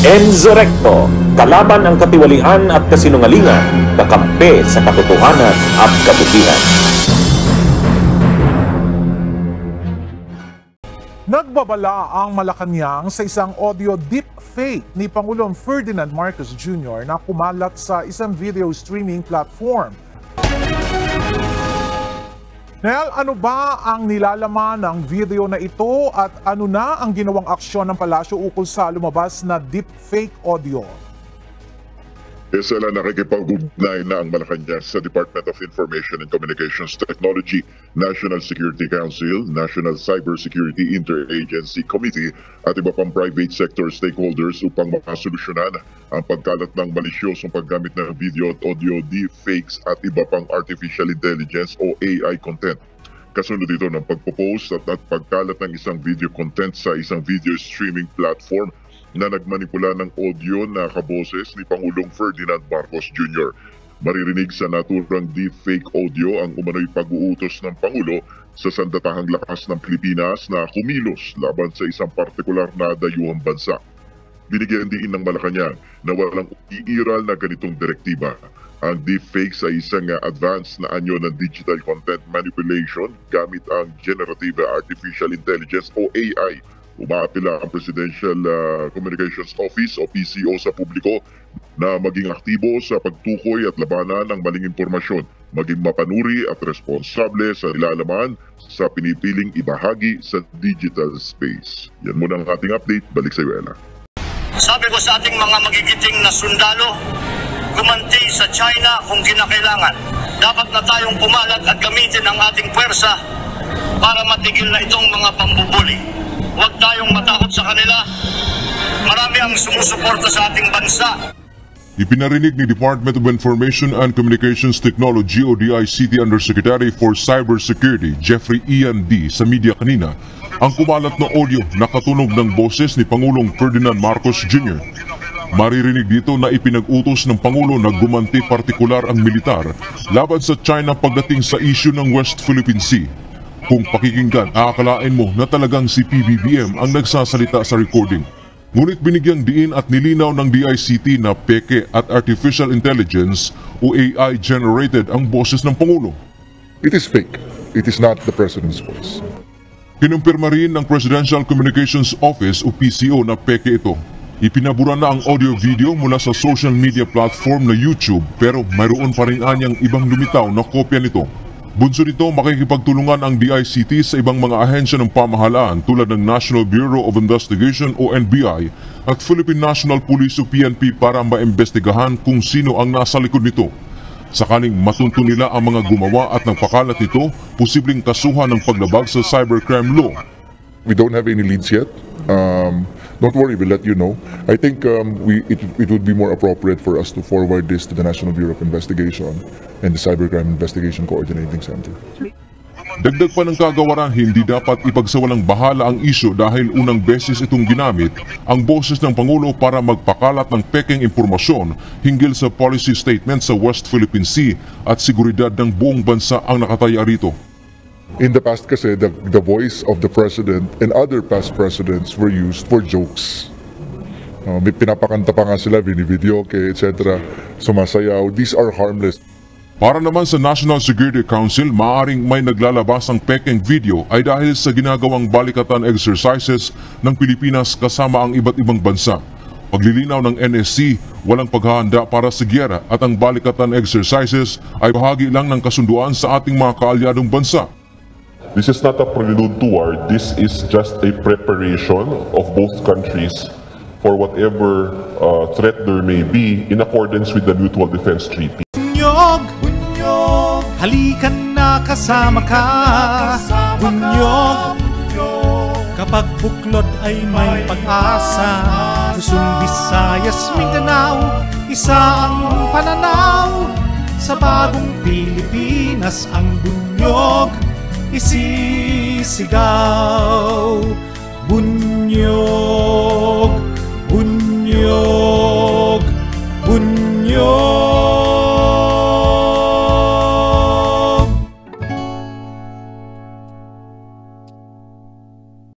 Enzo Recto, kalaban ang katiwalian at kasinungalingan, kakampi sa katotohanan at kabutihan. Nagbabala ang Malacanang sa isang audio deepfake ni Pangulong Ferdinand Marcos Jr. na kumalat sa isang video streaming platform. Nel, ano ba ang nilalaman ng video na ito at ano na ang ginawang aksyon ng palasyo ukol sa lumabas na deepfake audio? Sila nakikipag-ugnay na ang Malacanang sa Department of Information and Communications Technology, National Security Council, National Cybersecurity Interagency Committee at iba pang private sector stakeholders upang makasolusyonan ang pagkalat ng malisyosong paggamit ng video at audio deepfakes at iba pang artificial intelligence o AI content. Kasunod ito ng pagpo-post at pagkalat ng isang video content sa isang video streaming platform na nagmanipula ng audio na kaboses ni Pangulong Ferdinand Marcos Jr. Maririnig sa naturang deepfake audio ang umano'y pag-uutos ng Pangulo sa sandatahang lakas ng Pilipinas na kumilos laban sa isang partikular na dayuhang bansa. Binigyan din ng Malacanang na walang iiral na ganitong direktiba. Ang deepfakes ay isang advanced na anyo ng digital content manipulation gamit ang Generative Artificial Intelligence o AI. Umaapila ang Presidential Communications Office o PCO sa publiko na maging aktibo sa pagtukoy at labanan ng maling impormasyon, maging mapanuri at responsable sa nilalaman sa pinipiling ibahagi sa digital space. Yan muna ang ating update. Balik sa iyo, Ella. Sabi ko sa ating mga magigiting na sundalo, gumanti sa China kung kinakailangan. Dapat na tayong pumalat at gamitin ang ating puwersa para matigil na itong mga pambubuli. Huwag tayong matakot sa kanila. Marami ang sumusuporta sa ating bansa. Ipinarinig ni Department of Information and Communications Technology o DICT Undersecretary for Cybersecurity Jeffrey Ian D. sa media kanina ang kumalat na audio na katunog ng boses ni Pangulong Ferdinand Marcos Jr. Maririnig dito na ipinag-utos ng Pangulo na gumanti partikular ang militar laban sa China pagdating sa issue ng West Philippine Sea. Kung pakikinggan, aakalain mo na talagang si PBBM ang nagsasalita sa recording. Ngunit binigyang diin at nilinaw ng DICT na peke at artificial intelligence o AI generated ang boses ng Pangulo. It is fake. It is not the President's voice. Kinumpirma rin ng Presidential Communications Office o PCO na peke ito. Ipinabura na ang audio-video mula sa social media platform na YouTube pero mayroon pa rin anyang ibang lumitaw na kopya nito. Bunso nito, makikipagtulungan ang DICT sa ibang mga ahensya ng pamahalaan tulad ng National Bureau of Investigation o NBI at Philippine National Police o PNP para maimbestigahan kung sino ang nasa likod nito. Sakaling matunto nila ang mga gumawa at nagpakalat nito, posibleng kasuhan ng paglabag sa cybercrime law. We don't have any leads yet. Don't worry, we'll let you know. I think it would be more appropriate for us to forward this to the National Bureau of Investigation and the Cybercrime Investigation Coordinating Center. Dagdag pa ng kagawaran, hindi dapat ipagsawalang bahala ang isyu dahil unang beses itong ginamit ang boses ng Pangulo para magpakalat ng pekeng impormasyon hinggil sa policy statement sa West Philippine Sea at seguridad ng buong bansa ang nakataya rito. In the past kasi, the voice of the President and other past presidents were used for jokes. May pinapakanta pa nga sila, binivideo, etc. Sumasayaw. These are harmless. Para naman sa National Security Council, maaaring may naglalabas ang pekeng video ay dahil sa ginagawang balikatan exercises ng Pilipinas kasama ang iba't ibang bansa. Paglilinaw ng NSC, walang paghahanda para sa gyera at ang balikatan exercises ay bahagi lang ng kasunduan sa ating mga kaalyadong bansa. This is not a prelude to war. This is just a preparation of both countries for whatever threat there may be in accordance with the Mutual Defense Treaty. Bunyog, bunyog, halikan na kasama ka. Bunyog, kapag buklod ay may pag-asa. Luzon, Visayas, Mindanao, isa ang pananaw. Sa bagong Pilipinas ang bunyog isisigaw. Bunyog, bunyog.